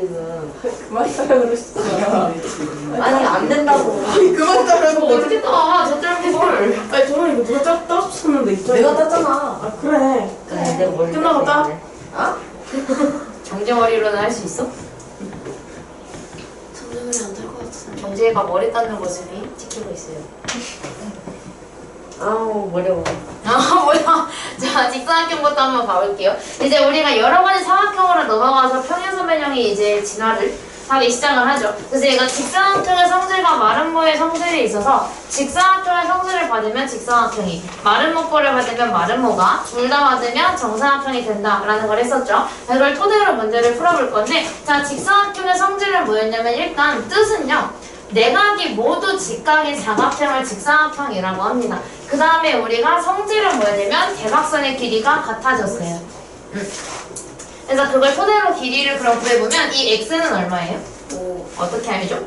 지금. 그만 따라 그러시잖아. 아니 안 된다고. 아니 그만 따라고 어떻게 따? 저 짧은 걸. 아니 저는 이거 누가 따줬었는데 있잖아. 내가 땄잖아. 아 그래. 그래 내가 뭘 끝나고 따? 어? 정재머리로는 할 수 있어? 정정이 안 될 것 같은데. 정재가 머리 닦는 모습이 찍히고 있어요. 아우 어려워. 아 뭐야. 자 직사각형부터 한번 가볼게요. 이제 우리가 여러 가지 삼각형으로 넘어가서 평행선변형이 이제 진화를 하기 시작을 하죠. 그래서 얘가 직사각형의 성질과 마름모의 성질이 있어서 직사각형의 성질을 받으면 직사각형이, 마름모꼴을 받으면 마름모가, 둘 다 받으면 정사각형이 된다라는 걸 했었죠. 그걸 토대로 문제를 풀어볼 건데, 자 직사각형의 성질은 뭐였냐면 일단 뜻은요, 내각이 모두 직각인 사각형을 직사각형이라고 합니다. 그 다음에 우리가 성질은 뭐냐면 대각선의 길이가 같아졌어요. 그래서 그걸 토대로 길이를 그럼 구해보면 이 x는 얼마예요? 오, 어떻게 알죠?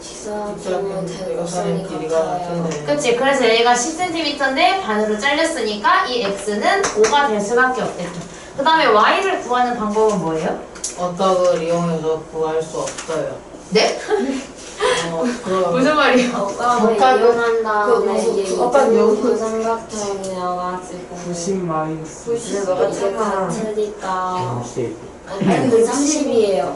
직사각형은 대각선의 대각선이 길이가 같아요. 같은데. 그치. 그래서 얘가 10cm인데 반으로 잘렸으니까 이 x는 5가 될 수밖에 없겠죠. 그 다음에 y를 구하는 방법은 뭐예요? 어떡을 이용해서 구할 수 없어요. 네? 그럼 무슨 말이에요? 어감을 어떤- 이용한 다음에 그 이게 어떤 이등분 삼각형이어가지고 90 마이너스. 그래 너가 이게 참아. 같으니까 90. 아니 30이에요.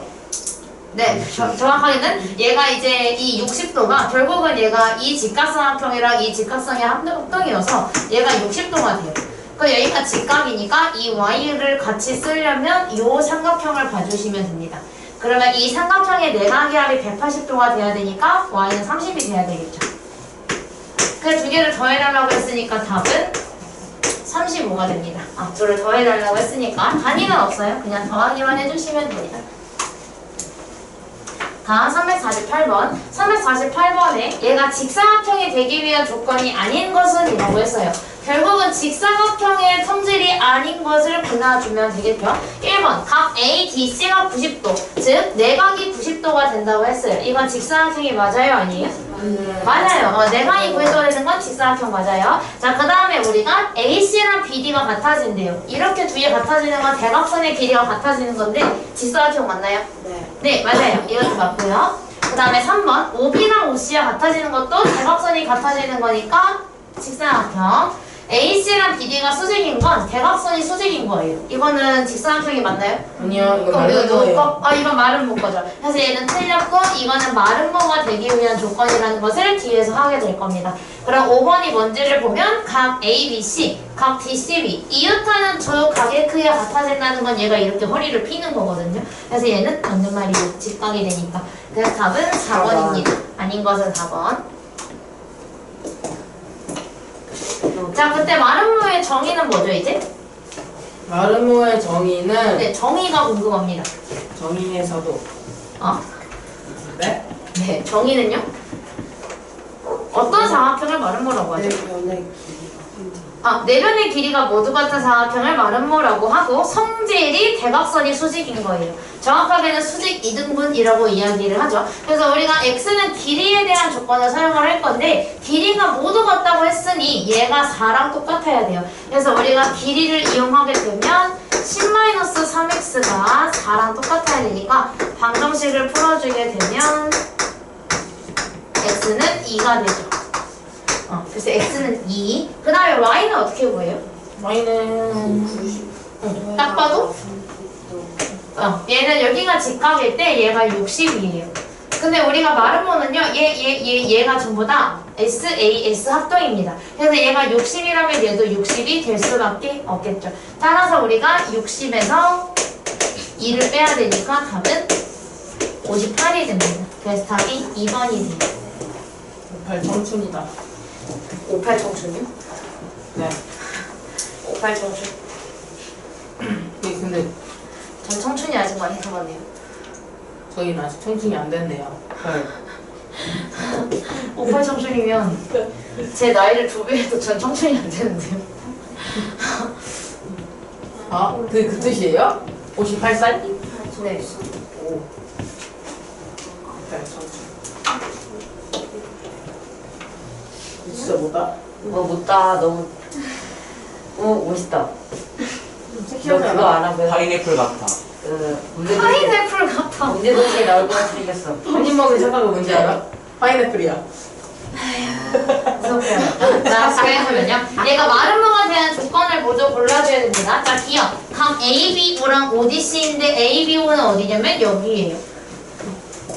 네, 정확하게는 얘가 이제 이 60도가 결국은 얘가 이 직각삼각형이랑 이 직각성의 합동이어서 얘가 60도가 돼요. 그 여기가 직각이니까 이 y를 같이 쓰려면 이 삼각형을 봐주시면 됩니다. 그러면 이 삼각형의 내각의 합이 180도가 돼야 되니까 y는 30이 돼야 되겠죠. 그 두 개를 더해달라고 했으니까 답은 35가 됩니다. 둘을 더해달라고 했으니까 단위는 없어요. 그냥 더하기만 해주시면 됩니다. 다음 348번. 348번에 얘가 직사각형이 되기 위한 조건이 아닌 것은 이라고 했어요. 결국은 직사각형의 성질이 아닌 것을 골라주면 되겠죠. 1번 각 A, D, C가 90도, 즉 내각이 90도가 된다고 했어요. 이건 직사각형이 맞아요? 아니에요? 맞아요. 내각이 90도가 되는 건 직사각형 맞아요. 자, 그 다음에 우리가 AC랑 BD가 같아진대요. 이렇게 두 개 같아지는 건 대각선의 길이가 같아지는 건데 직사각형 맞나요? 네. 네, 맞아요. 이것도 맞고요. 그 다음에 3번 OB랑 OC가 같아지는 것도 대각선이 같아지는 거니까 직사각형. AC랑 BD가 수직인 건 대각선이 수직인 거예요. 이거는 직사각형이 맞나요? 아니요, 이거 그럼 이거 말은 누구 거예요. 거? 이건 마름모 거죠. 그래서 얘는 틀렸고 이거는 마름모가 되기 위한 조건이라는 것을 뒤에서 하게 될 겁니다. 그럼 5번이 뭔지를 보면 각 A, B, C, 각 D, C, B 이웃하는 두 각의 크기가 같아진다는 건 얘가 이렇게 허리를 피는 거거든요. 그래서 얘는 맞는 말이고 직각이 되니까. 그래서 답은 4번입니다. 아닌 것은 4번. 자, 그때 마름모의 정의는 뭐죠, 이제? 마르모의 정의는 네, 정의가 궁금합니다. 정의에서도 어? 네? 네, 정의는요? 어떤 사각형을 마름모라고 하죠? 연의 내변의 길이가 모두 같은 사각형을 마름모라고 하고 성질이 대각선이 수직인 거예요. 정확하게는 수직 이등분이라고 이야기를 하죠. 그래서 우리가 x는 길이에 대한 조건을 사용을 할 건데 길이가 모두 같다고 했으니 얘가 4랑 똑같아야 돼요. 그래서 우리가 길이를 이용하게 되면 10-3x가 4랑 똑같아야 되니까 방정식을 풀어주게 되면 x는 2가 되죠. 그래서 x는 2. 그 다음에 y는 어떻게 구해요? y는 딱 봐도? 얘는 여기가 직각일 때 얘가 60이에요. 근데 우리가 마름모는요, 얘가 전부 다 S, A, S 합동입니다. 그래서 얘가 60이라면 얘도 60이 될 수밖에 없겠죠. 따라서 우리가 60에서 2를 빼야 되니까 답은 58이 됩니다. 그래서 답이 2번이 돼요. 58 청춘이다. 58 청춘이요? 네. 58 청춘. 근데 전 청춘이 아직 많이 남았네요. 저희는 아직 청춘이 안 됐네요. 헐. 58 청춘이면 제 나이를 2배 해도 전 청춘이 안 되는데요. 그 뜻이에요? 58살? 네. 오. 58 청춘. 진짜 못다. 못다 너무 멋있다. 너 그거 알아? 그 파인애플 같아. 문제 파인애플 같아. 문제 동시에 나올 것 같이 생겼어. 한입 먹은 착각은 뭔지 알아? 파인애플이야. 무섭다. 자, 시작해보면요. 얘가 마름모가 되는 조건을 모두 골라줘야 됩니다. 자, 기억. 각 ABO랑 ODC인데 ABO는 어디냐면 여기에요.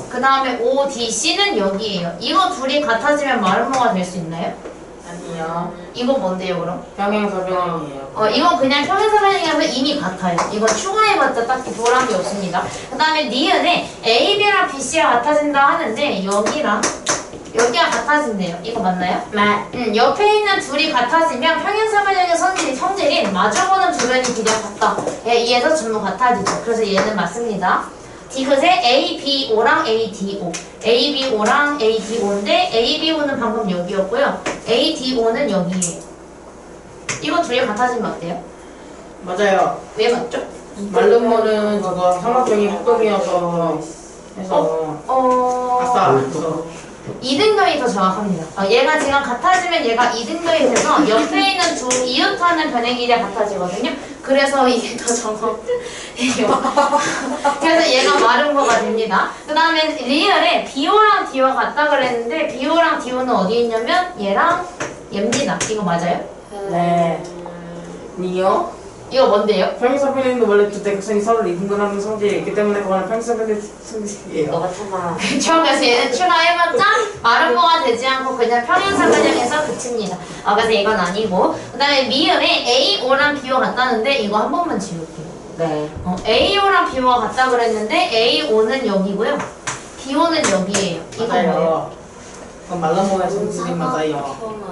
그 다음에 ODC는 여기에요. 이거 둘이 같아지면 마름모가 될 수 있나요? 아니요. 이거 뭔데요, 그럼? 병행서변형이에요. 이건 그냥 평행사변이라서 이미 같아요. 이거 추가해봤자 딱히 보람이 없습니다. 그 다음에 니은에 AB랑 BC가 같아진다 하는데 여기랑 여기가 같아진대요. 이거 맞나요? 네. 옆에 있는 둘이 같아지면 평행사변형의 성질이 마주보는 두 변의 길이가 같다. 예, 이에서 전부 같아지죠. 그래서 얘는 맞습니다. 디귿에 ABO랑 ADO. ABO랑 ADO인데 ABO는 방금 여기였고요. ADO는 여기에요. 이거 둘이 같아지면 어때요? 맞아요. 왜 맞죠? 말름모는 저거 삼각형이 합동이어서 해서 아싸. 그래서 2등변이 더 정확합니다. 얘가 지금 같아지면 얘가 2등변이 돼서 옆에 있는 두 이웃하는 변의 길이가 같아지거든요. 그래서 이게 더 정확해요. 그래서 얘가 마름모가 됩니다. 그 다음에 리얼에 BO랑 D와 같다 그랬는데 BO랑 DO는 어디 있냐면 얘랑 얘입니다. 이거 맞아요? 네. 니요? 이거 뭔데요? 평행서변형도 원래 두 대각선이 서로 이등분하는 성질이 있기 때문에 그거는 평행서변의 성질이에요. 너 같아봐. 그쵸. 그래서 얘는 추가해봤자 마름모가 되지 않고 그냥 평행사변형에서 그칩니다. 그래서 이건 아니고. 그 다음에 미음에 AO랑 BO 같다는데 이거 한 번만 지울게요. 네. AO랑 BO가 같다 그랬는데 AO는 여기고요. BO는 여기에요. 이거 뭐예요? 맞아요. 그건 말름모의 성질이 맞아요.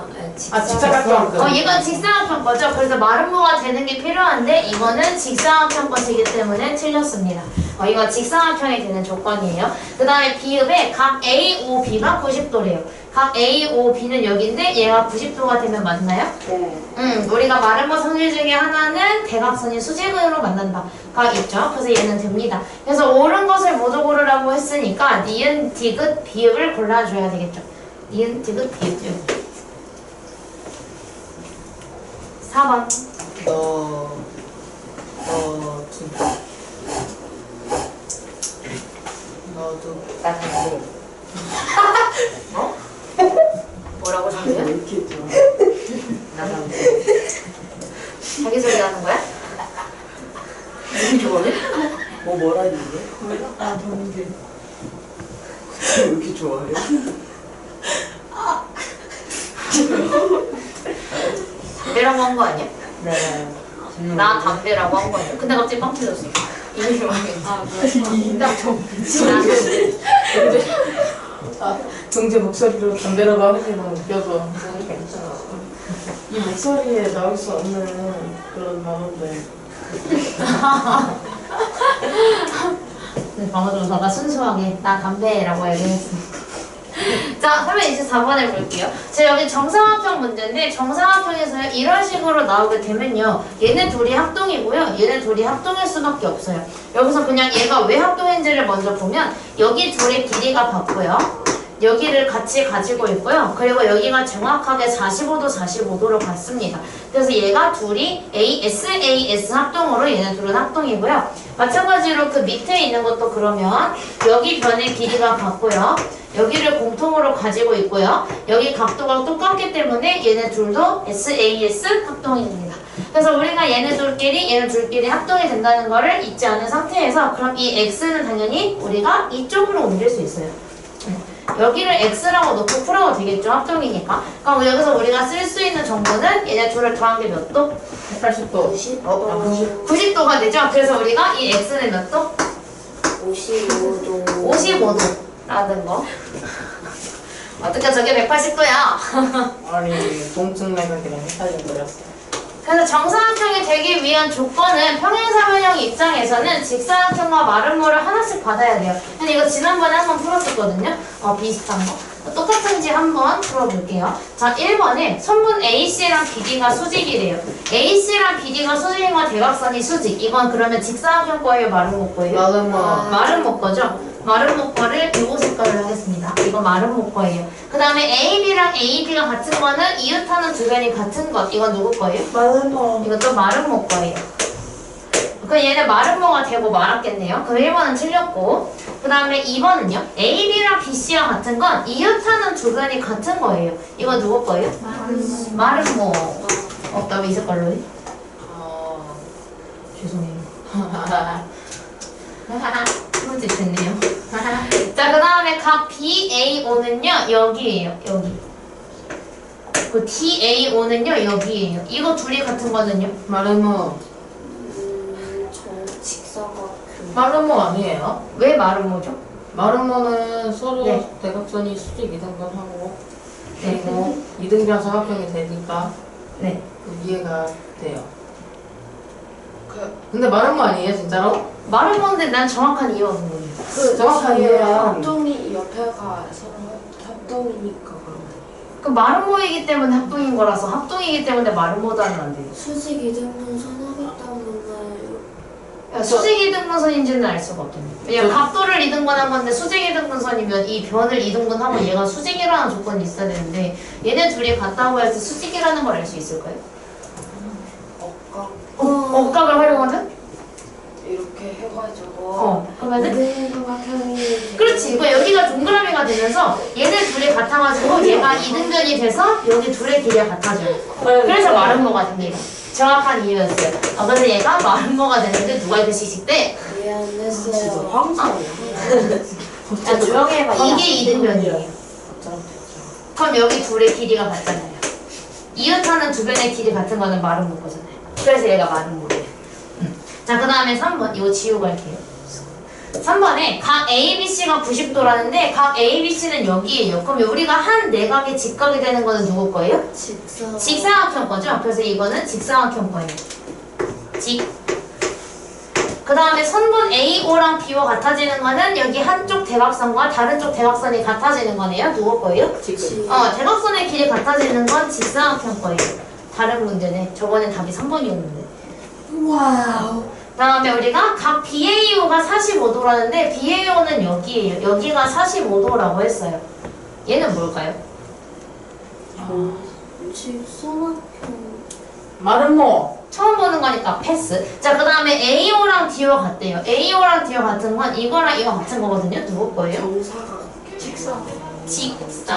아, 직사각형. 직사각형. 이건 직사각형 거죠. 그래서 마름모가 되는 게 필요한데 이거는 직사각형 것이기 때문에 틀렸습니다. 이거 직사각형이 되는 조건이에요. 그 다음에 비읍에 각 A, O, B가 90도래요. 각 A, O, B는 여기인데 얘가 90도가 되면 맞나요? 네. 우리가 마름모 성질 중에 하나는 대각선이 수직으로 만난다가 있죠. 그래서 얘는 됩니다. 그래서 옳은 것을 모두 고르라고 했으니까 니은, 디귿, 비읍을 골라줘야 되겠죠. 니은, 디귿, 비읍. 4번. 진짜. 너도. 나 당신. 어? 뭐라고 자기야? 이렇게 좋아. 나 당신. 자기 소리 하는 거야? 무슨 좋아해? 뭐라 이게? 아, 동계. 왜 이렇게 좋아해? 담배라고 한 거 아니야? 네. 나 담배라고 한 거 아니야? 근데 갑자기 빵 터졌어. 이미 막. 딱 좀. 동재 목소리로 담배라고 하는 게 너무 웃겨서. 이 목소리에 나올 수 없는 그런 단어인데. 방금 저가 순수하게 나 담배라고 얘기했어. 자, 324번을 볼게요. 자, 여기 정사각형 문제인데 정사각형에서 이런 식으로 나오게 되면요. 얘네 둘이 합동이고요. 얘네 둘이 합동일 수밖에 없어요. 여기서 그냥 얘가 왜 합동인지를 먼저 보면 여기 둘의 길이가 같고요. 여기를 같이 가지고 있고요. 그리고 여기가 정확하게 45도, 45도로 같습니다. 그래서 얘가 둘이 AS 합동으로 얘네 둘은 합동이고요. 마찬가지로 그 밑에 있는 것도 그러면 여기 변의 길이가 같고요. 여기를 공통으로 가지고 있고요. 여기 각도가 똑같기 때문에 얘네 둘도 SAS 합동입니다. 그래서 우리가 얘네 둘끼리 합동이 된다는 거를 잊지 않은 상태에서 그럼 이 X는 당연히 우리가 이쪽으로 옮길 수 있어요. 여기를 X라고 놓고 풀어도 되겠죠. 합동이니까. 그럼 여기서 우리가 쓸 수 있는 정보는 얘네 둘을 더한 게 몇 도? 180도. 90도가 되죠. 그래서 우리가 이 X는 몇 도? 55도. 55도라는 거. 어떻게 저게 180도야? 아니, 동증내가 그냥 헷갈려버렸어. 그래서 정사각형이 되기 위한 조건은 평행사변형 입장에서는 직사각형과 마름모를 하나씩 받아야 돼요. 근데 이거 지난번에 한번 풀었었거든요. 비슷한 거. 똑같은지 한번 풀어볼게요. 자, 1번에 선분 AC랑 BD가 수직이래요. AC랑 BD가 수직인 건 대각선이 수직. 이건 그러면 직사각형 거예요? 마름모 거예요? 마름모 거죠? 마름모 거를 요 색깔을 하겠습니다. 이거 마름모 거예요. 그 다음에 AB랑 AD가 같은 거는 이웃하는 두 변이 같은 것. 이건 누구 거예요? 마름모. 이것도 마름모 거예요. 그 그럼 얘는 마름모가 되고 말았겠네요. 그럼 1번은 틀렸고. 그 다음에 2번은요. AB랑 BC와 같은 건 이웃하는 주변이 같은 거예요. 이거 누구 거예요? 마름모. 없다면 있을 걸로 해. 죄송해요. 문제 됐네요. 자, 그 다음에 각 BAO는요, 여기에요, 여기. 그 DAO는요, 여기에요. 이거 둘이 같은 거는요? 마름모. 직사각형. 마름모 아니에요? 왜 마름모죠? 마름모는 서로 네. 대각선이 수직 이등변하고 그리고 이등변 사각형이 되니까 네. 이해가 돼요. 근데 마름모 아니에요, 진짜로? 마름모인데 난 정확한 이유가 궁금해요. 그 정확한 이유랑 합동이 옆에가 서로 합동이니까 그런 그 마름모이기 때문에 합동인 거라서 합동이기 때문에 마름모도 하면 안 돼요. 수직 이등분선 하기 때문에 수직 이등분선인지는 알 수가 없겠네요. 왜냐면 각도를 이등분한 건데 수직 이등분선이면 이 변을 이등분하고 얘가 수직이라는 조건이 있어야 되는데 얘네 둘이 같다고 해서 수직이라는 걸 알 수 있을까요? 억각 억각을 활용하면? 이렇게 해가지고 그러면은? 이등분각형이 그렇지. 그러니까 여기가 동그라미가 되면서 얘네 둘이 같아가지고 얘가 이등변이 돼서 여기 둘의 길이가 같아져요. 그래서 마름모가 됩니다. 정확한 이유였어요. 그래서 얘가 마름모가 되는데 누가 이렇게 씩씩대? 이해 안 진짜 됐어요. 황소야. 야, 조용히 해봐. 이게 이등변이에요. 그럼 여기 둘의 길이가 같잖아요. 이웃하는 두 변의 길이 같은 거는 마름모 거잖아요. 그래서 얘가 마름모예요. 자, 그 다음에 3번. 이거 지우고 할게요. 3번에 각 ABC가 90도라는데 각 ABC는 여기에요. 그럼 우리가 한 내각의 직각이 되는 거는 누구 거예요? 직사각형 거죠? 그래서 이거는 직사각형 거예요. 그 다음에 선분 AO랑 B와 같아지는 거는 여기 한쪽 대각선과 다른 쪽 대각선이 같아지는 거네요. 누구 거예요? 대각선의 길이 같아지는 건 직사각형 거예요. 다른 문제네. 저번엔 답이 3번이었는데. 와우. 그 다음에 우리가 각 BAO가 45도라는데 BAO는 여기에요. 여기가 45도라고 했어요. 얘는 뭘까요? 직사각형. 마름모. 처음 보는 거니까 패스. 자, 그 다음에 AO랑 DO 같대요. AO랑 DO 같은 건 이거랑 이거 같은 거거든요. 누구 거예요? 정사각형. 직사각형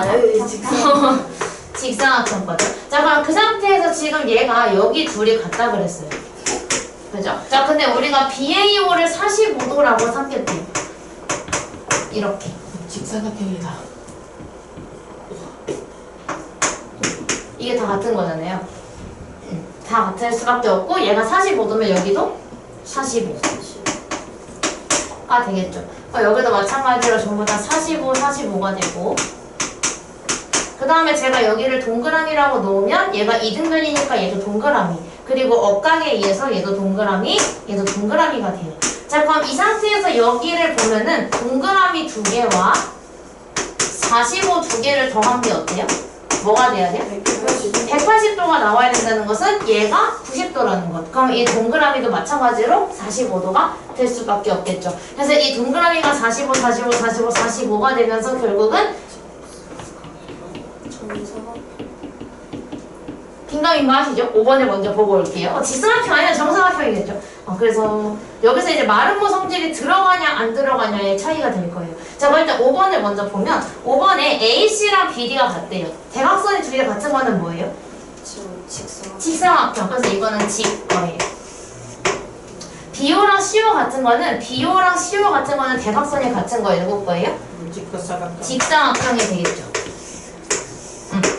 거죠. 자, 그럼 그 상태에서 지금 얘가 여기 둘이 같다 그랬어요. 그죠? 자, 근데 우리가 BAO를 45도라고 삼겠대요. 이렇게. 직사각형이다. 이게 다 같은 거잖아요. 다 같을 수밖에 없고 얘가 45도면 여기도 45가 되겠죠. 여기도 마찬가지로 전부 다 45, 45가 되고 그 다음에 제가 여기를 동그라미라고 놓으면 얘가 이등변이니까 얘도 동그라미 그리고 억각에 의해서 얘도 동그라미, 얘도 동그라미가 돼요. 자, 그럼 이 상태에서 여기를 보면은 동그라미 2개와 45 2개를 더한 게 어때요? 뭐가 돼야 돼요? 180도가 나와야 된다는 것은 얘가 90도라는 것. 그럼 이 동그라미도 마찬가지로 45도가 될 수밖에 없겠죠. 그래서 이 동그라미가 45, 45, 45, 45가 되면서 결국은 빈감인가 하시죠? 5번을 먼저 보고 올게요. 직사각형 아니라 정사각형이겠죠. 그래서 여기서 이제 마름모 성질이 들어가냐 안 들어가냐의 차이가 될 거예요. 자, 그럼 일단 5번을 먼저 보면 5번에 AC랑 BD가 같대요. 대각선이 두 개 같은 거는 뭐예요? 직사각형. 그래서 이거는 직거예요. BO랑 CO 같은 거는 BO랑 CO 같은 거는 대각선이 같은 거예요. 누구 거예요? 직사각형. 직사각형이 되겠죠.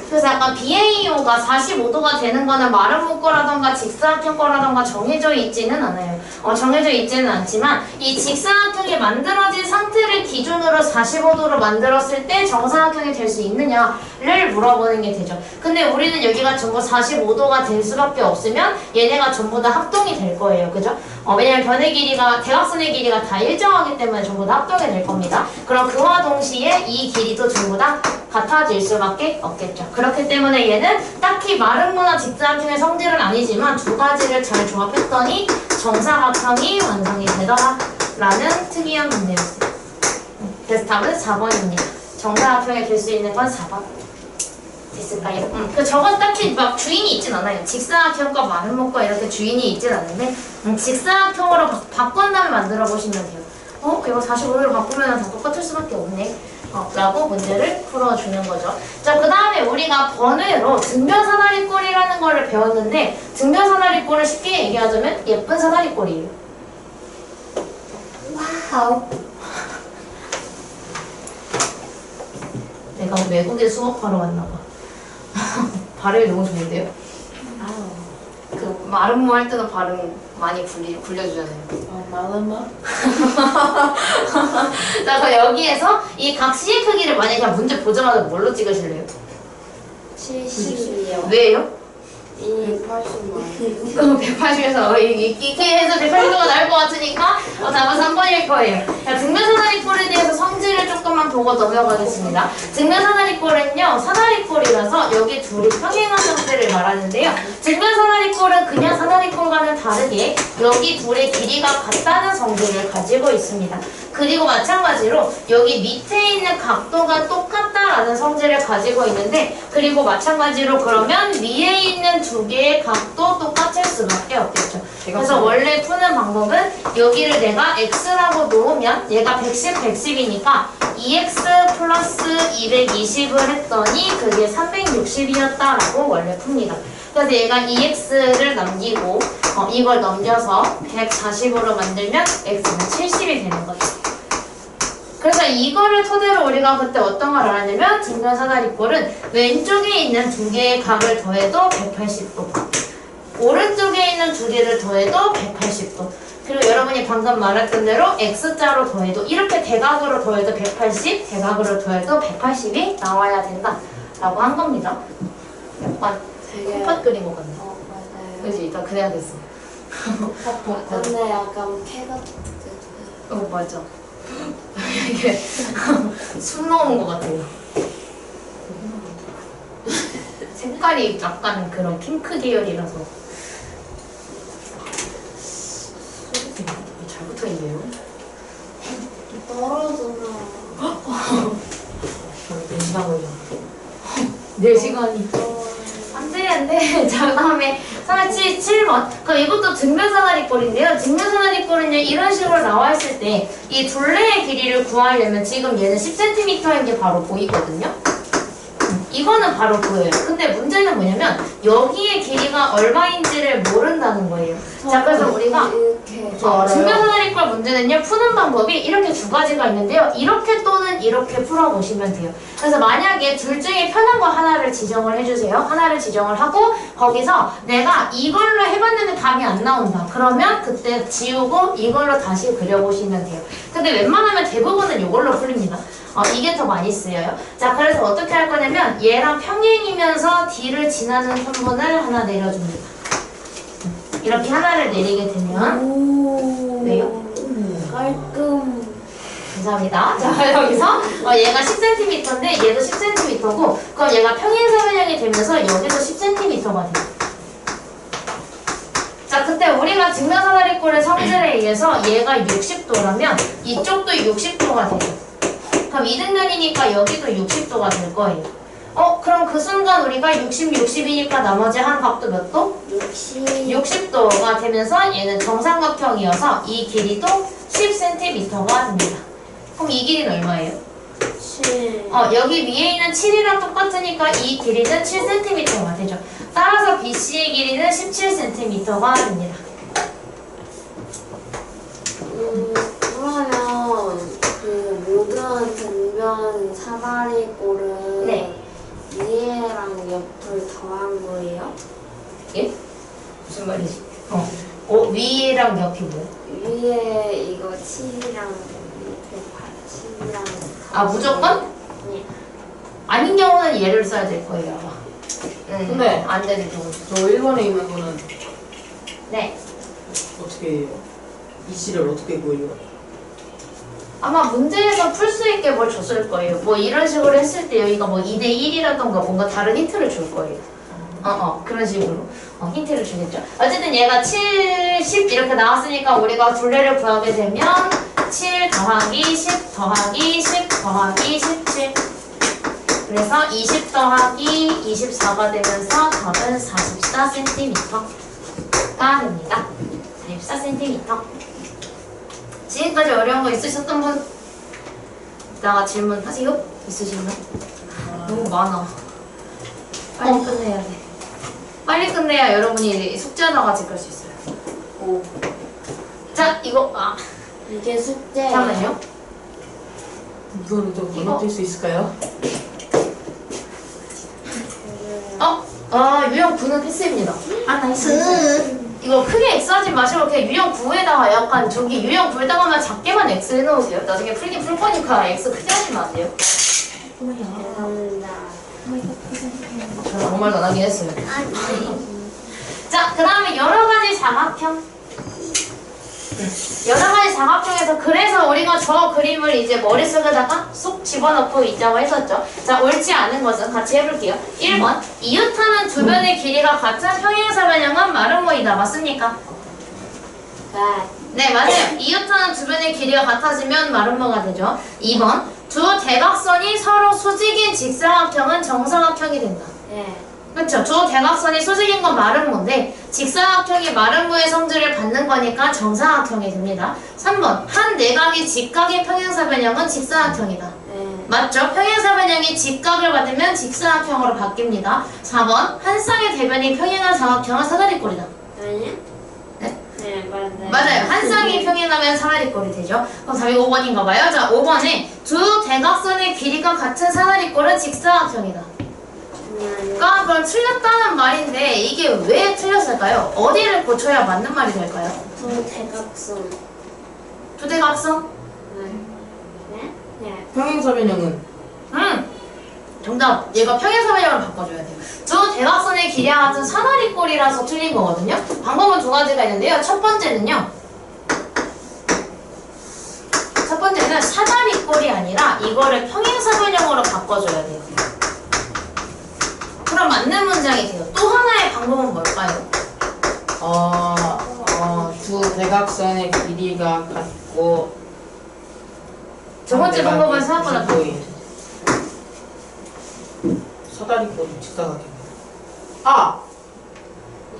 그래서 약간 BAO가 45도가 되는 거는 마름모 거라던가 직사각형 거라던가 정해져 있지는 않아요. 정해져 있지는 않지만 이 직사각형이 만들어진 상태를 기준으로 45도로 만들었을 때 정사각형이 될 수 있느냐를 물어보는 게 되죠. 근데 우리는 여기가 전부 45도가 될 수밖에 없으면 얘네가 전부 다 합동이 될 거예요. 그죠? 왜냐면 변의 길이가 대각선의 길이가 다 일정하기 때문에 전부 다 합동이 될 겁니다. 그럼 그와 동시에 이 길이도 전부 다 같아질 수밖에 없겠죠. 그렇기 때문에 얘는 딱히 마름모나 직사각형의 성질은 아니지만 두 가지를 잘 조합했더니 정사각형이 완성이 되더라라는 특이한 문제였어요. 그래서 답은 4번입니다. 정사각형이 될 수 있는 건 4번. 있을까요? 그 저건 딱히 막 주인이 있진 않아요. 직사각형과 마름모과 이렇게 주인이 있진 않은데 직사각형으로 바꾼 다음에 만들어 보시면 돼요. 이거 45도로 바꾸면 다 똑같을 수밖에 없네. 라고 문제를 풀어주는 거죠. 자, 그 다음에 우리가 번외로 등변사다리꼴이라는 거를 배웠는데 등변사다리꼴을 쉽게 얘기하자면 예쁜 사다리꼴이에요. 와우. 내가 외국에 수업하러 왔나 봐. 발음이 너무 좋은데요? 그 마름모 할 때도 발음 많이 굴려주잖아요. 마름모? 자, 그럼 여기에서 이 각 C의 크기를 만약에 그냥 문제 보자마자 뭘로 찍으실래요? 70이요. 왜요? 180만. 180에서 이렇게 해서 180도가 나올 것 같으니까 답은 3번일 거예요. 등변사다리꼴에 대해서 성질을 조금만 보고 넘어가겠습니다. 등변사다리꼴은요, 사다리꼴이라서 여기 둘이 평행한 상태를 말하는데요. 등변사다리꼴은 그냥 사다리꼴과는 다르게 여기 둘의 길이가 같다는 성질을 가지고 있습니다. 그리고 마찬가지로 여기 밑에 있는 각도가 똑같다라는 성질을 가지고 있는데, 그리고 마찬가지로 그러면 위에 있는 두 개의 각도 똑같을 수밖에 없겠죠. 그래서 원래 푸는 방법은 여기를 내가 x라고 놓으면 얘가 110, 110이니까 2x 플러스 220을 했더니 그게 360이었다라고 원래 풉니다. 그래서 얘가 2x를 남기고 이걸 넘겨서 140으로 만들면 x는 70이 되는 거죠. 그래서 이거를 토대로 우리가 그때 어떤 걸 알았냐면 등변사다리꼴은 왼쪽에 있는 두 개의 각을 더해도 180도, 오른쪽에 있는 두 개를 더해도 180도, 그리고 여러분이 방금 말했던 대로 x자로 더해도 이렇게 대각으로 더해도 180, 대각으로 더해도 180이 나와야 된다라고 한 겁니다. 약간 되게. 콧밭 그린 것 같네. 맞아요. 그지? 이따 그래야겠어. 근데 약간 폐 같은. 맞아. 이게 숨 나오는 것 같아요. 색깔이 약간 그런 핑크 계열이라서. 잘 붙어있네요. 떨어지면. 4시간이. 안 돼. 자, 그 다음에 7번. 그럼 이것도 등변사다리꼴인데요. 등변사다리꼴은요, 이런 식으로 나와 있을 때 이 둘레의 길이를 구하려면 지금 얘는 10cm인 게 바로 보이거든요. 이거는 바로 보여요. 근데 문제는 뭐냐면 여기의 길이가 얼마인지를 모른다는 거예요. 자, 그래서 우리가 이렇게. 등변사다리꼴 문제는요, 푸는 방법이 이렇게 두 가지가 있는데요. 이렇게 또는 이렇게 풀어보시면 돼요. 그래서 만약에 둘 중에 편한 거 하나를 지정을 해주세요. 하나를 지정을 하고 거기서 내가 이걸로 해봤는데 답이 안 나온다. 그러면 그때 지우고 이걸로 다시 그려보시면 돼요. 근데 웬만하면 대부분은 이걸로 풀립니다. 이게 더 많이 쓰여요. 자, 그래서 어떻게 할 거냐면 얘랑 평행이면서 D를 지나는 선분을 하나 내려줍니다. 이렇게 하나를 내리게 되면 오. 왜요? 깔끔. 감사합니다. 자, 여기서 얘가 10cm인데 얘도 10cm고 그럼 얘가 평행사변형이 되면서 여기도 10cm가 돼요. 자, 그때 우리가 등변사다리꼴의 성질에 의해서 얘가 60도라면 이쪽도 60도가 돼요. 그럼 이등변이니까 여기도 60도가 될 거예요. 그럼 그 순간 우리가 60, 60이니까 나머지 한 각도 몇 도? 60도가 되면서 얘는 정삼각형이어서 이 길이도 10cm가 됩니다. 그럼 이 길이는 얼마예요? 7. 여기 위에 있는 7이랑 똑같으니까 이 길이는 7cm가 되죠. 따라서 BC의 길이는 17cm가 됩니다. 그러면 그 모든 등변 사다리꼴은 네. 위에랑 옆을 더한 거예요? 예? 무슨 말이지? 위랑 옆이 뭐야? 위에 이거 7이랑 밑에 7이랑. 무조건? 네. 아닌 경우는 얘를 써야 될 거예요, 아마. 근데 안 되는 경우. 저 1번에 있는 거는 네. 어떻게 해요? 이 C를 어떻게 구해요? 아마 문제에서 풀 수 있게 뭘 줬을 거예요. 뭐 이런 식으로 했을 때 여기가 뭐 2대 1이라던가 뭔가 다른 힌트를 줄 거예요. 그런 식으로 힌트를 주겠죠. 어쨌든 얘가 7, 10 이렇게 나왔으니까 우리가 둘레를 구하게 되면 7 더하기 10 더하기 10 더하기 17 그래서 20 더하기 24가 되면서 답은 44cm가 됩니다. 44cm. 지금까지 어려운 거 있으셨던 분? 이따가 질문하세요. 있으시면? 너무 많아. 빨리 끝내야 돼. 빨리 끝내야 여러분이 숙제하다가 그럴 수 있어요. 오. 자, 이거 이게 숙제예요. 잠깐만요. 이거를 좀 무너뜨릴 수 있을까요? 유형 9는 패스입니다. 나이스. 이거 크게 X 하지 마시고 그냥 유형 9에다가 약간 저기 유형 9에다가만 작게만 X 해놓으세요. 나중에 풀긴 풀 거니까 X 크게 하지 마세요. 감사합니다. 저는 아무 말도 안 하긴 했어요. 자, 그 다음에 여러 가지 장합형. 여러 가지 장합형에서 그래서 우리가 저 그림을 이제 머릿속에다가 쏙 집어넣고 있자고 했었죠. 자, 옳지 않은 것은 같이 해볼게요. 1번, 이웃하는 두 변의 길이가 같은 평행사변형은 마름모이다. 맞습니까? 네, 맞아요. 이웃하는 두 변의 길이가 같아지면 마름모가 되죠. 2번, 두 대각선이 서로 수직인 직사각형은 정사각형이 된다. 네. 그렇죠. 두 대각선이 수직인 건 마름모인데 직사각형이 마름모의 성질을 받는 거니까 정사각형이 됩니다. 3번, 한 내각이 직각의 평행사변형은 직사각형이다. 네. 맞죠? 평행사변형이 직각을 받으면 직사각형으로 바뀝니다. 4번, 한 쌍의 대변이 평행한 사각형은 사다리꼴이다. 아니요? 네? 네, 맞아요. 맞아요. 한 쌍이 평행하면 사다리꼴이 되죠. 그럼 답이 5번인가 봐요. 자, 5번에 두 대각선의 길이가 같은 사다리꼴은 직사각형이다. 그럼 틀렸다는 말인데 이게 왜 틀렸을까요? 어디를 고쳐야 맞는 말이 될까요? 두 대각선. 두 대각선? 네? 네. 평행사변형은 정답. 얘가 평행사변형으로 바꿔줘야 돼요. 두 대각선의 길이와 같은 사다리꼴이라서 틀린 거거든요. 방법은 두 가지가 있는데요. 첫 번째는 사다리꼴이 아니라 이거를 평행사변형으로 바꿔줘야 돼요. 그럼 맞는 문장이 돼요. 또 하나의 방법은 뭘까요? 두 대각선의 길이가 같고 두 번째 방법은 생각보다 사다리꼴이 직사각형.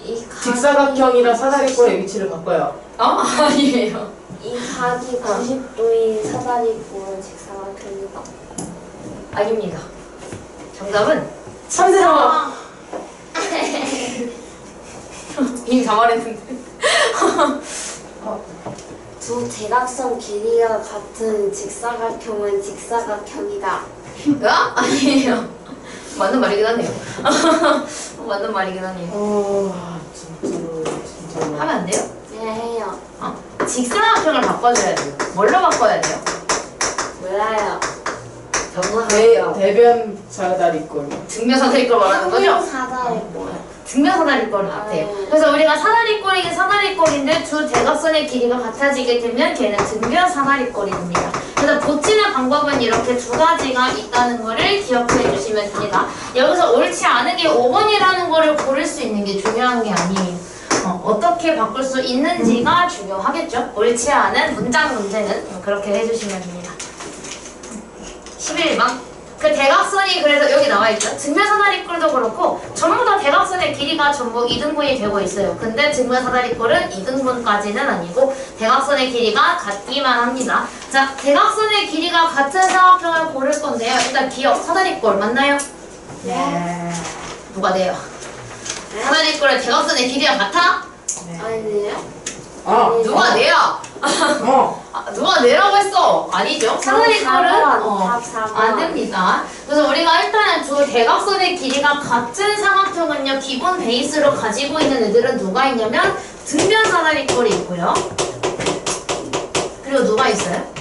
이 각이, 직사각형이랑 사다리꼴의 위치를 바꿔요. 아니에요. 이 각이 90도인 사다리꼴 직사각형이다. 아닙니다. 정답은 3세로 이미 다 말했는데. 두 대각선 길이가 같은 직사각형은 직사각형이다. 아니에요. 맞는 말이긴 하네요. 맞는 말이긴 하네요. 진짜로 하면 안 돼요? 네, 해요. 직사각형을 바꿔줘야 돼요. 뭘로 바꿔야 돼요? 몰라요. 대변 사다리꼴. 증명사다리꼴 말하는 거죠? 사다리꼴. 증명사다리꼴은 같아요. 그래서 우리가 사다리꼴이긴 사다리꼴인데 두 대각선의 길이가 같아지게 되면 걔는 증명사다리꼴이 됩니다. 그래서 고치는 방법은 이렇게 두 가지가 있다는 거를 기억해 주시면 됩니다. 여기서 옳지 않은 게 5번이라는 거를 고를 수 있는 게 중요한 게 아니에요. 어떻게 바꿀 수 있는지가 중요하겠죠. 옳지 않은 문장 문제는 그렇게 해주시면 됩니다. 11번. 그 대각선이 그래서 여기 나와있죠. 증명사다리꼴도 그렇고 전부 다 대각선의 길이가 전부 2등분이 되고 있어요. 근데 증명사다리꼴은 2등분까지는 아니고 대각선의 길이가 같기만 합니다. 자, 대각선의 길이가 같은 사각형을 고를 건데요. 일단 기억, 사다리꼴 맞나요? 네. 누가 내요? 사다리꼴의 대각선의 길이가 같아? 아니에요? 누가 내야? 누가 내라고 했어? 아니죠. 사다리꼴은 답 4번. 안 됩니다. 그래서 우리가 일단은 두 대각선의 길이가 같은 사각형은요, 기본 베이스로 가지고 있는 애들은 누가 있냐면 등변 사다리꼴이 있고요. 그리고 누가 있어요?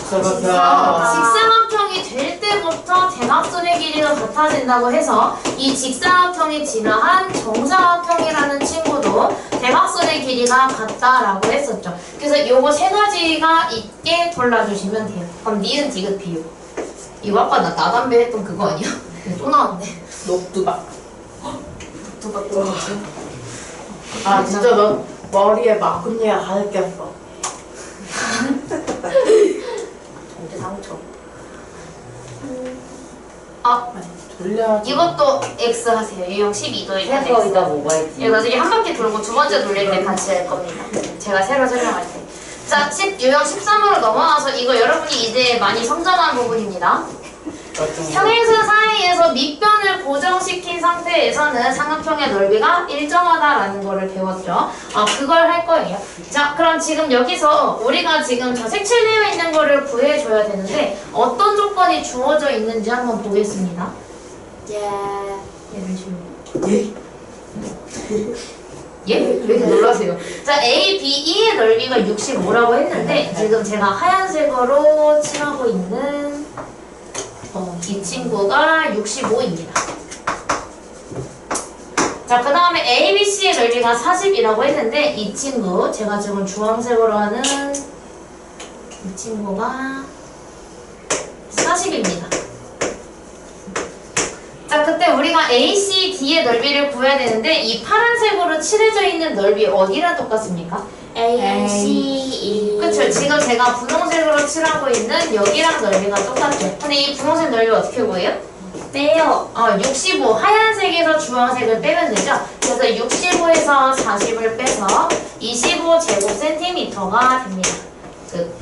직사각형이 될 때부터 대각선의 길이가 같아진다고 해서 이 직사각형이 진화한 정사각형이라는 친구도 대각선의 길이가 같다라고 했었죠. 그래서 요거 세 가지가 있게 골라주시면 돼요. 그럼 니은, 디귿, 비읍. 이거 아까 나 나담배 했던 그거 아니야? 또 나왔네. 녹두박. 두박 또 뭐지? 진짜 너 머리에 마군니가 가득 꼈어. 상처. 아, 돌려. 이것도 X 하세요. 유형 12도에 해서이다 뭐가 있지? 이거 나중에 한 바퀴 돌고 두 번째 돌릴 때 같이 할 겁니다. 제가 새로 설명할 때. 자, 유형 13으로 넘어가서 이거 여러분이 이제 많이 성장한 부분입니다. 평행선 사이에서 밑변을 고정시킨 상태에서는 삼각형의 넓이가 일정하다라는 거를 배웠죠. 그걸 할 거예요. 자, 그럼 지금 여기서 우리가 지금 저 색칠되어 있는 거를 구해줘야 되는데 어떤 조건이 주어져 있는지 한번 보겠습니다. 예. 예를 들면 예? 왜 이렇게 놀라세요? 자, A, B, E의 넓이가 65라고 했는데 지금 제가 하얀색으로 칠하고 있는 이 친구가 65입니다. 자, 그 다음에 A, B, C의 넓이가 40이라고 했는데 이 친구, 제가 지금 주황색으로 하는 이 친구가 40입니다. 자, 그때 우리가 A, C, D의 넓이를 구해야 되는데 이 파란색으로 칠해져 있는 넓이 어디랑 똑같습니까? A, C, E. 그쵸? 지금 제가 분홍색으로 칠하고 있는 여기랑 넓이가 똑같아요. 근데 이 분홍색 넓이 어떻게 구해요? 빼요. 65. 하얀색에서 주황색을 빼면 되죠? 그래서 65에서 40을 빼서 25제곱센티미터가 됩니다. 끝.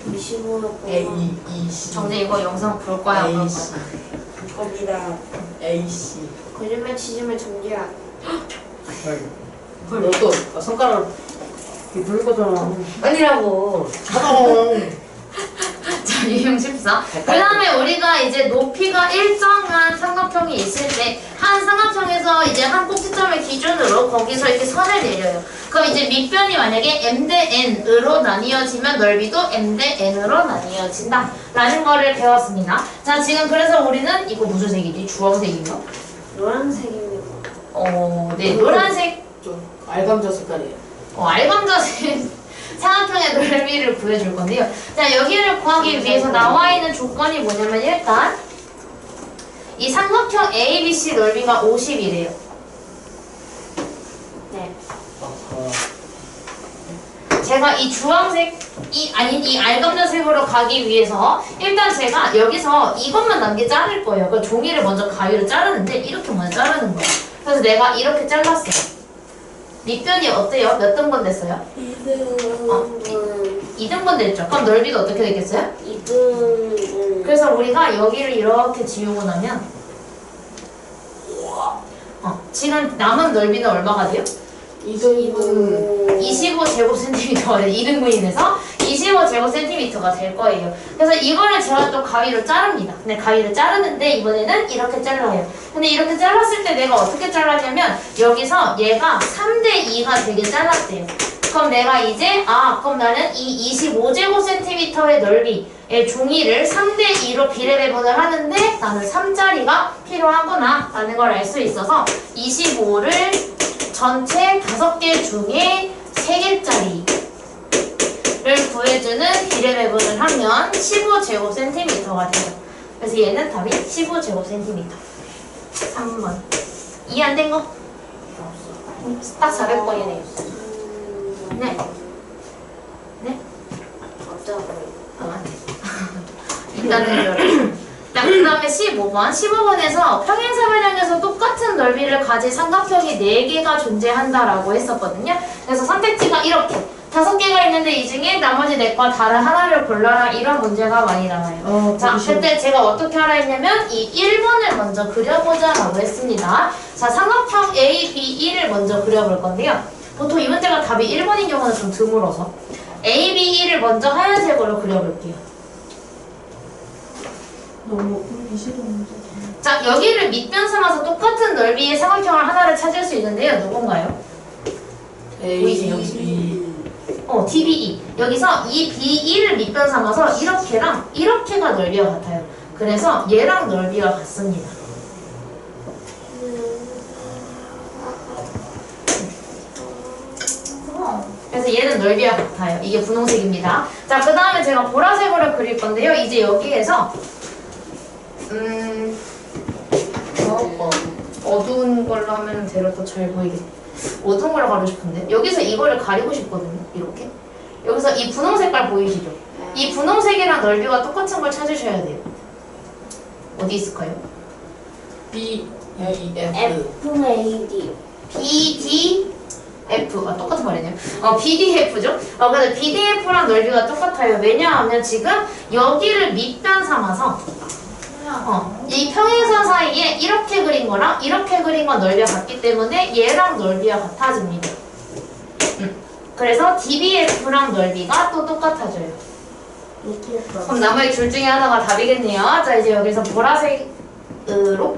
25로 A, E, C. 정재 이거 영상 볼 거야? 안 볼 AC. 거야? 겁니다. AC. 거짓말 치지만 정지야. 너도 손가락으로 이렇게 누를 거잖아. 아니라고. 자, 유형 14. 그 다음에 우리가 이제 높이가 일정한 삼각형이 있을 때 한 삼각형에서 이제 한 꼭지점을 기준으로 거기서 이렇게 선을 내려요. 그럼 이제 밑변이 만약에 m 대 n으로 나뉘어지면 넓이도 m 대 n으로 나뉘어진다 라는 거를 배웠습니다. 자, 지금 그래서 우리는 이거 무슨 색이지? 주황색인가? 노란색입니다. 네, 노란색 좀 알감자 색깔이에요. 알감자색 삼각형의 넓이를 구해줄 건데요. 자, 여기를 구하기 위해서 나와 있는 조건이 뭐냐면 일단 이 삼각형 ABC 넓이가 50이래요. 네. 제가 이 주황색, 이 알감자색으로 가기 위해서 일단 제가 여기서 이것만 남게 자를 거예요. 그 종이를 먼저 가위로 자르는데 이렇게 먼저 자르는 거예요. 그래서 내가 이렇게 잘랐어요. 밑변이 어때요? 몇 등분 됐어요? 2등분. 2등분 됐죠? 그럼 넓이도 어떻게 되겠어요? 2등분. 그래서 우리가 여기를 이렇게 지우고 나면 지금 남은 넓이는 얼마가 돼요? 2등분. 25제곱센티미터가 돼요. 2등분이 돼서 25제곱센티미터가 될 거예요. 그래서 이거를 제가 또 가위로 자릅니다. 근데 가위를 자르는데 이번에는 이렇게 잘라요. 근데 이렇게 잘랐을 때 내가 어떻게 잘랐냐면 여기서 얘가 3대2가 되게 잘랐대요. 그럼 내가 이제 그럼 나는 이 25제곱센티미터의 넓이의 종이를 3대2로 비례배분을 하는데 나는 3짜리가 필요하구나 라는 걸 알 수 있어서 25를 전체 5개 중에 3개짜리를 구해주는 비례배분을 하면 15제곱센티미터가 돼요. 그래서 얘는 답이 15제곱센티미터. 3번. 이해 안 된 거? 딱 400번이네요. 네. 네? 어쩌고요? 일단은 열어요. 자, 그 다음에 15번. 15번에서 평행사변형에서 똑같은 넓이를 가진 삼각형이 4개가 존재한다라고 했었거든요. 그래서 선택지가 이렇게 5개가 있는데 이 중에 나머지 4과 다른 하나를 골라라 이런 문제가 많이 나와요. 자, 그때 제가 어떻게 하라 했냐면 이 1번을 먼저 그려보자 라고 했습니다. 자, 삼각형 A, B, E를 먼저 그려볼 건데요. 보통 이 문제가 답이 1번인 경우는 좀 드물어서 A, B, E를 먼저 하얀색으로 그려볼게요. 너무 그리기 싫은데. 자, 여기를 밑변 삼아서 똑같은 넓이의 삼각형을 하나를 찾을 수 있는데요. 누군가요? 보이세요? TBE. 여기서 이 BE를 밑변 삼아서 이렇게랑 이렇게가 넓이가 같아요. 그래서 얘랑 넓이가 같습니다. 그래서 얘는 넓이가 같아요. 이게 분홍색입니다. 자, 그 다음에 제가 보라색으로 그릴 건데요. 이제 여기에서 어두운 걸로 하면 대로 더 잘 보이겠네. 어두운 걸로 가고 싶은데 여기서 이거를 가리고 싶거든요. 이렇게 여기서 이 분홍 색깔 보이시죠? 이 분홍색이랑 넓이가 똑같은 걸 찾으셔야 돼요. 어디 있을까요? B, A, F. FAD. BDF. 똑같은 말이네요. BDF죠? 그래서 BDF랑 넓이가 똑같아요. 왜냐하면 지금 여기를 밑변 삼아서 이 평행선 사이에 이렇게 그린 거랑 이렇게 그린 건 넓이가 같기 때문에 얘랑 넓이가 같아집니다. 그래서 DBF랑 넓이가 또 똑같아져요. 그럼 나머지 둘 중에 하나가 답이겠네요. 자, 이제 여기서 보라색으로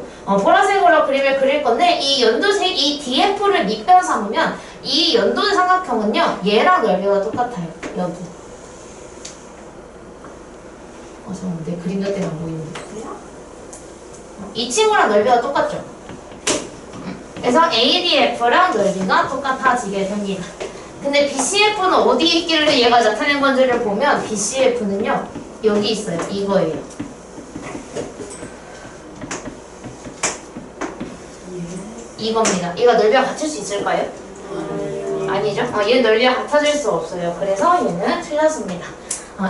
그림을 그릴 건데, 이 연두색, 이 DF를 밑변 삼으면 이 연두의 삼각형은요, 얘랑 넓이가 똑같아요. 여기. 잠깐만, 내 그림자 때문에 안 보이는데. 이 친구랑 넓이가 똑같죠? 그래서 ADF랑 넓이가 똑같아지게 됩니다. 근데 BCF는 어디 있길래 얘가 나타낸 건지를 보면 BCF는요, 여기 있어요. 이거예요. 이겁니다. 이거 넓이가 같을 수 있을까요? 아니죠? 얘는 넓이가 같아질 수 없어요. 그래서 얘는 틀렸습니다.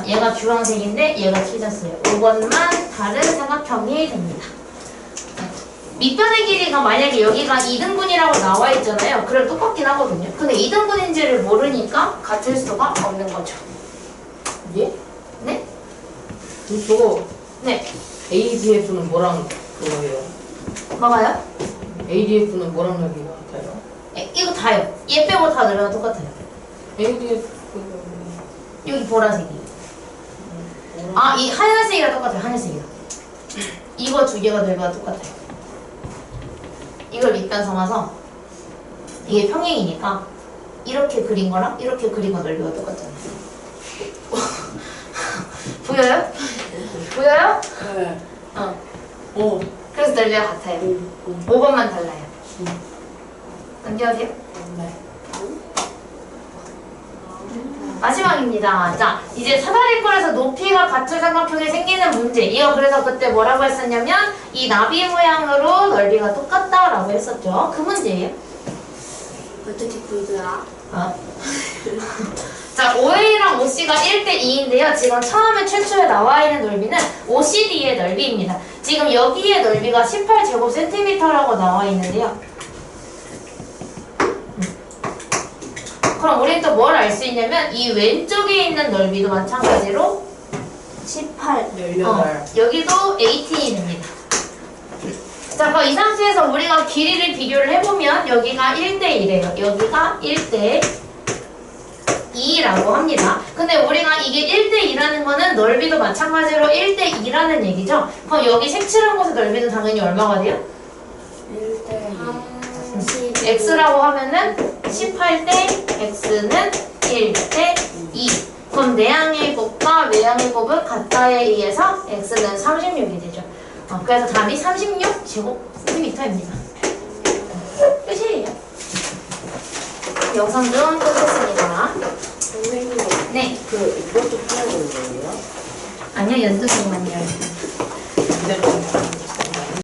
얘가 주황색인데 얘가 틀렸어요. 이것만 다른 삼각형이 됩니다. 밑변의 길이가 만약에 여기가 2등분이라고 나와 있잖아요. 그럼 똑같긴 하거든요. 근데 2등분인지를 모르니까 같을 수가 없는 거죠. 예? 네? 저거 네. ADF는 뭐랑 그거예요? 뭐가요? ADF는 뭐랑 넓이가 같아요? 이거 다요. 얘 빼고 다 넓이가 똑같아요. ADF 여기 보라색이. 이 하얀색이랑 똑같아요. 하얀색이랑. 이거 두 개가 넓이가 똑같아요. 이걸 밑변 삼아서 이게 평행이니까 이렇게 그린 거랑 이렇게 그린 거 넓이가 똑같잖아요. 보여요? 보여요? 네. 어. 그래서 넓이가 같아요. 5번만 달라요. 넘겨도 돼요? 네. 마지막입니다. 자, 이제 사다리꼴에서 높이가 같은 삼각형이 생기는 문제. 이거 그래서 그때 뭐라고 했었냐면 이 나비 모양으로 넓이가 똑같다라고 했었죠. 그 문제예요. 어떻게 보이더라? 자, OA랑 OC가 1대2인데요. 지금 처음에 최초에 나와 있는 넓이는 OCD의 넓이입니다. 지금 여기의 넓이가 18제곱cm라고 나와 있는데요. 그럼 우리는 또 뭘 알 수 있냐면 이 왼쪽에 있는 넓이도 마찬가지로 18. 18. 여기도 18입니다. 자, 그럼 이 상태에서 우리가 길이를 비교를 해보면 여기가 1대1이에요. 여기가 1대2라고 합니다. 근데 우리가 이게 1대2라는 거는 넓이도 마찬가지로 1대2라는 얘기죠. 그럼 여기 색칠한 곳의 넓이는 당연히 얼마가 돼요? 1대2. x라고 하면은 18대 x는 1대2. 그럼 내항의 곱과 외항의 곱은 같다에 의해서 x는 36이 되죠. 그래서 답이 36제곱센티미터입니다. 끝이에요. 영상 좀 끝냈습니다. 선생님, 네. 이것도 풀어야 되는 거예요? 아니요, 연두색만요.